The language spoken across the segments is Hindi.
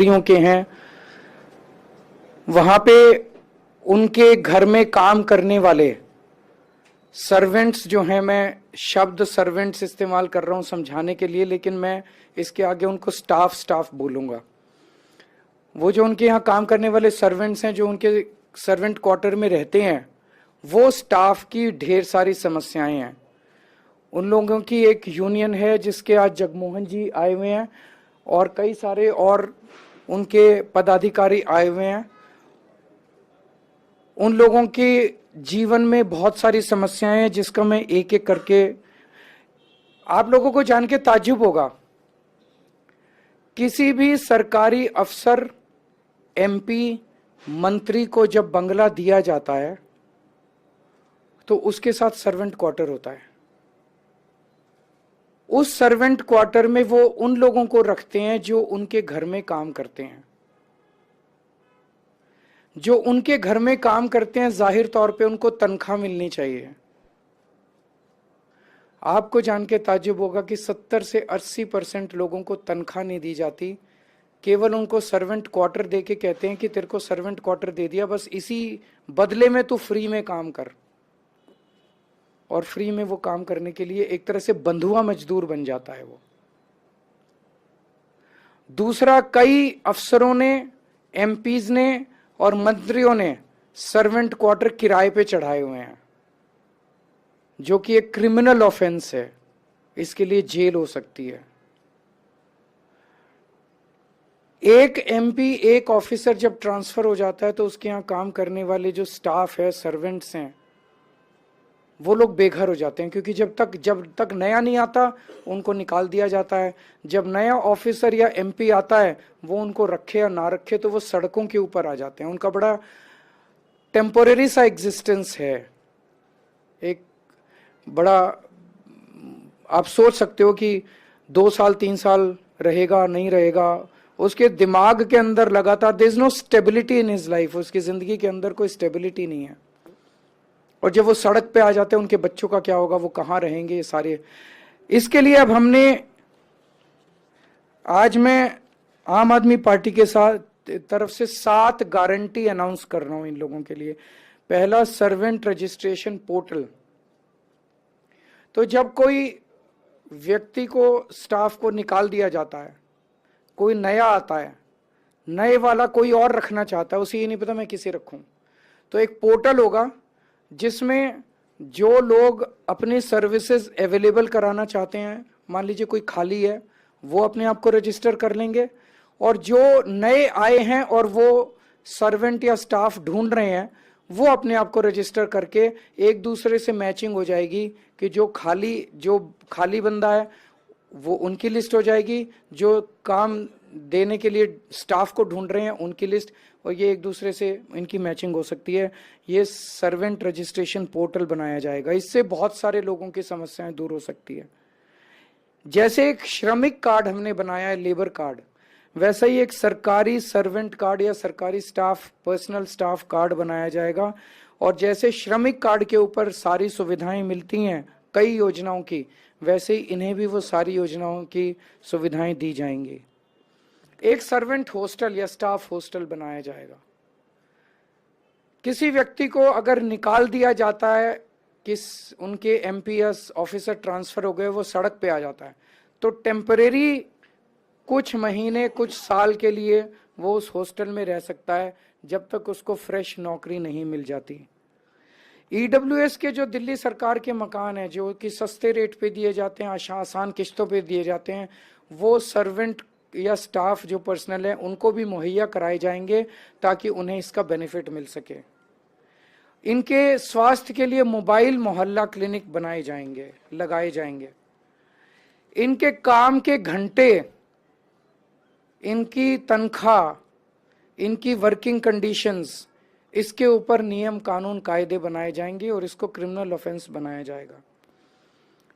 के हैं, वहां पे उनके घर में काम करने वाले सर्वेंट्स जो हैं, मैं शब्द सर्वेंट्स इस्तेमाल कर रहा हूं समझाने के लिए, लेकिन मैं इसके आगे उनको स्टाफ बोलूंगा। वो जो उनके यहाँ काम करने वाले सर्वेंट्स हैं, जो उनके सर्वेंट क्वार्टर में रहते हैं, वो स्टाफ की ढेर सारी समस्याएं हैं। उन लोगों की एक यूनियन है जिसके आज जगमोहन जी आए हुए हैं और कई सारे और उनके पदाधिकारी आए हुए हैं। उन लोगों के जीवन में बहुत सारी समस्याएं हैं जिसका मैं एक एक करके, आप लोगों को जान के ताज्जुब होगा, किसी भी सरकारी अफसर, एमपी, मंत्री को जब बंगला दिया जाता है तो उसके साथ सर्वेंट क्वार्टर होता है। उस सर्वेंट क्वार्टर में वो उन लोगों को रखते हैं जो उनके घर में काम करते हैं। जो उनके घर में काम करते हैं, जाहिर तौर पे उनको तनख्वाह मिलनी चाहिए। आपको जान के ताज्जुब होगा कि 70 से 80% लोगों को तनख्वाह नहीं दी जाती, केवल उनको सर्वेंट क्वार्टर देके कहते हैं कि तेरे को सर्वेंट क्वार्टर दे दिया, बस इसी बदले में तू फ्री में काम कर। और फ्री में वो काम करने के लिए एक तरह से बंधुआ मजदूर बन जाता है वो। दूसरा, कई अफसरों ने, एमपीज ने और मंत्रियों ने सर्वेंट क्वार्टर किराए पे चढ़ाए हुए हैं, जो कि एक क्रिमिनल ऑफेंस है। इसके लिए जेल हो सकती है। एक एमपी, एक ऑफिसर जब ट्रांसफर हो जाता है तो उसके यहां काम करने वाले जो स्टाफ है, सर्वेंट्स हैं, वो लोग बेघर हो जाते हैं, क्योंकि जब तक नया नहीं आता उनको निकाल दिया जाता है। जब नया ऑफिसर या एमपी आता है, वो उनको रखे या ना रखे तो वो सड़कों के ऊपर आ जाते हैं। उनका बड़ा टेम्पोरेरी सा एग्जिस्टेंस है। एक बड़ा, आप सोच सकते हो कि 2 साल 3 साल रहेगा नहीं रहेगा, उसके दिमाग के अंदर लगातार there is no stability in his life, उसकी जिंदगी के अंदर कोई स्टेबिलिटी नहीं है। और जब वो सड़क पे आ जाते हैं, उनके बच्चों का क्या होगा, वो कहाँ रहेंगे, ये सारे। इसके लिए अब हमने, आज मैं आम आदमी पार्टी के साथ तरफ से 7 गारंटी अनाउंस कर रहा हूं इन लोगों के लिए। पहला, सर्वेंट रजिस्ट्रेशन पोर्टल। तो जब कोई व्यक्ति को, स्टाफ को निकाल दिया जाता है, कोई नया आता है, नए वाला कोई और रखना चाहता है, उसे ये नहीं पता मैं किसे रखूं, तो एक पोर्टल होगा जिसमें जो लोग अपनी सर्विसेज अवेलेबल कराना चाहते हैं, मान लीजिए कोई खाली है, वो अपने आप को रजिस्टर कर लेंगे, और जो नए आए हैं और वो सर्वेंट या स्टाफ ढूंढ रहे हैं, वो अपने आप को रजिस्टर करके एक दूसरे से मैचिंग हो जाएगी कि जो खाली बंदा है वो उनकी लिस्ट हो जाएगी, जो काम देने के लिए स्टाफ को ढूंढ रहे हैं उनकी लिस्ट, और ये एक दूसरे से इनकी मैचिंग हो सकती है। ये सर्वेंट रजिस्ट्रेशन पोर्टल बनाया जाएगा। इससे बहुत सारे लोगों की समस्याएं दूर हो सकती है। जैसे एक श्रमिक कार्ड हमने बनाया है, लेबर कार्ड, वैसा ही एक सरकारी सर्वेंट कार्ड या सरकारी स्टाफ, पर्सनल स्टाफ कार्ड बनाया जाएगा। और जैसे श्रमिक कार्ड के ऊपर सारी सुविधाएं मिलती हैं कई योजनाओं की, वैसे ही इन्हें भी वो सारी योजनाओं की सुविधाएं दी जाएंगी। एक सर्वेंट हॉस्टल या स्टाफ हॉस्टल बनाया जाएगा। किसी व्यक्ति को अगर निकाल दिया जाता है, किस उनके एमपीएस ऑफिसर ट्रांसफर हो गए, वो सड़क पे आ जाता है, तो टेम्परेरी कुछ महीने, कुछ साल के लिए वो उस हॉस्टल में रह सकता है, जब तक उसको फ्रेश नौकरी नहीं मिल जाती। ईडब्ल्यूएस के जो दिल्ली सरकार के मकान हैं, जो कि सस्ते रेट पे दिए जाते हैं, आसान किस्तों पे दिए जाते हैं, वो सर्वेंट या स्टाफ जो पर्सनल है उनको भी मुहैया कराए जाएंगे ताकि उन्हें इसका बेनिफिट मिल सके। इनके स्वास्थ्य के लिए मोबाइल मोहल्ला क्लिनिक बनाए जाएंगे, लगाए जाएंगे। इनके काम के घंटे, इनकी तनख्वाह, इनकी वर्किंग कंडीशंस, इसके ऊपर नियम कानून कायदे बनाए जाएंगे और इसको क्रिमिनल ऑफेंस बनाया जाएगा।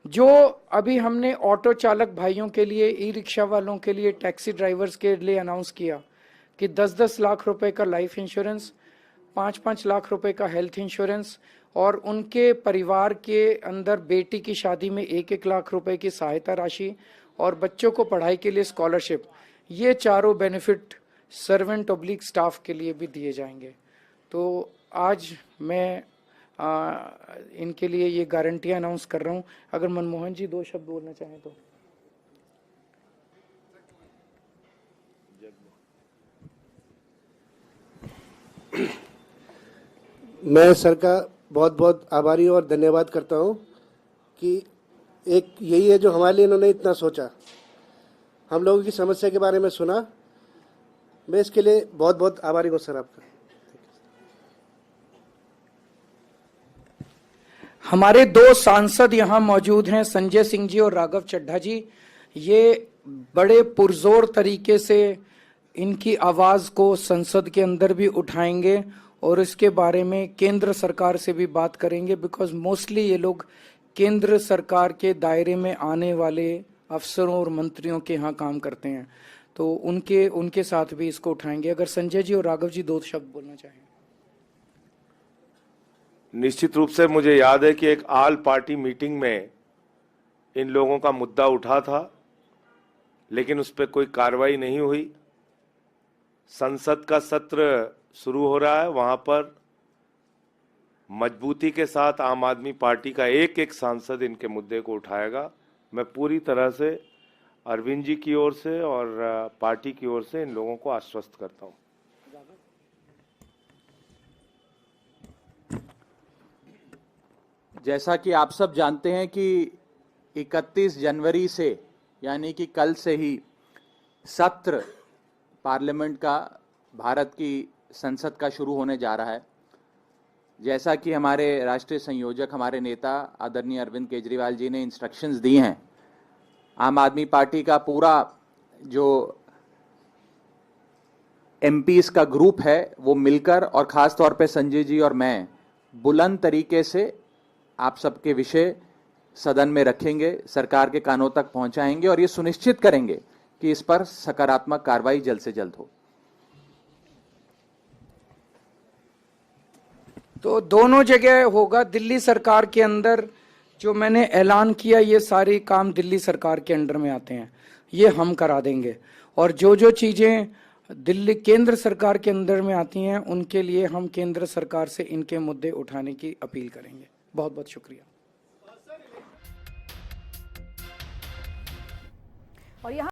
जो अभी हमने ऑटो चालक भाइयों के लिए, ई रिक्शा वालों के लिए, टैक्सी ड्राइवर्स के लिए अनाउंस किया कि 10-10 लाख रुपए का लाइफ इंश्योरेंस, 5-5 लाख रुपए का हेल्थ इंश्योरेंस, और उनके परिवार के अंदर बेटी की शादी में 1-1 लाख रुपए की सहायता राशि, और बच्चों को पढ़ाई के लिए स्कॉलरशिप, ये चारों बेनिफिट सर्वेंट ऑब्लिक स्टाफ के लिए भी दिए जाएंगे। तो आज मैं इनके लिए ये गारंटियां अनाउंस कर रहा हूं। अगर मनमोहन जी 2 शब्द बोलना चाहें तो। मैं सर का बहुत बहुत आभारी और धन्यवाद करता हूं कि एक यही है जो हमारे लिए इन्होंने इतना सोचा, हम लोगों की समस्या के बारे में सुना। मैं इसके लिए बहुत बहुत आभारी हूं सर आपका। हमारे 2 सांसद यहाँ मौजूद हैं, संजय सिंह जी और राघव चड्ढा जी। ये बड़े पुरजोर तरीके से इनकी आवाज को संसद के अंदर भी उठाएंगे और इसके बारे में केंद्र सरकार से भी बात करेंगे, बिकॉज मोस्टली ये लोग केंद्र सरकार के दायरे में आने वाले अफसरों और मंत्रियों के यहाँ काम करते हैं, तो उनके साथ भी इसको उठाएंगे। अगर संजय जी और राघव जी 2 शब्द बोलना चाहें। निश्चित रूप से मुझे याद है कि एक ऑल पार्टी मीटिंग में इन लोगों का मुद्दा उठा था, लेकिन उस पर कोई कार्रवाई नहीं हुई। संसद का सत्र शुरू हो रहा है, वहां पर मजबूती के साथ आम आदमी पार्टी का एक एक सांसद इनके मुद्दे को उठाएगा। मैं पूरी तरह से अरविंद जी की ओर से और पार्टी की ओर से इन लोगों को आश्वस्त करता हूं। जैसा कि आप सब जानते हैं कि 31 जनवरी से यानी कि कल से ही सत्र पार्लियामेंट का, भारत की संसद का शुरू होने जा रहा है। जैसा कि हमारे राष्ट्रीय संयोजक, हमारे नेता आदरणीय अरविंद केजरीवाल जी ने इंस्ट्रक्शंस दी हैं, आम आदमी पार्टी का पूरा जो एमपीज का ग्रुप है वो मिलकर, और खास तौर पे संजय जी और मैं, बुलंद तरीके से आप सबके विषय सदन में रखेंगे, सरकार के कानों तक पहुंचाएंगे और ये सुनिश्चित करेंगे कि इस पर सकारात्मक कार्रवाई जल्द से जल्द हो। तो दोनों जगह होगा। दिल्ली सरकार के अंदर जो मैंने ऐलान किया, ये सारे काम दिल्ली सरकार के अंडर में आते हैं, ये हम करा देंगे। और जो जो चीजें दिल्ली केंद्र सरकार के अंदर में आती हैं, उनके लिए हम केंद्र सरकार से इनके मुद्दे उठाने की अपील करेंगे। बहुत बहुत शुक्रिया। और यहाँ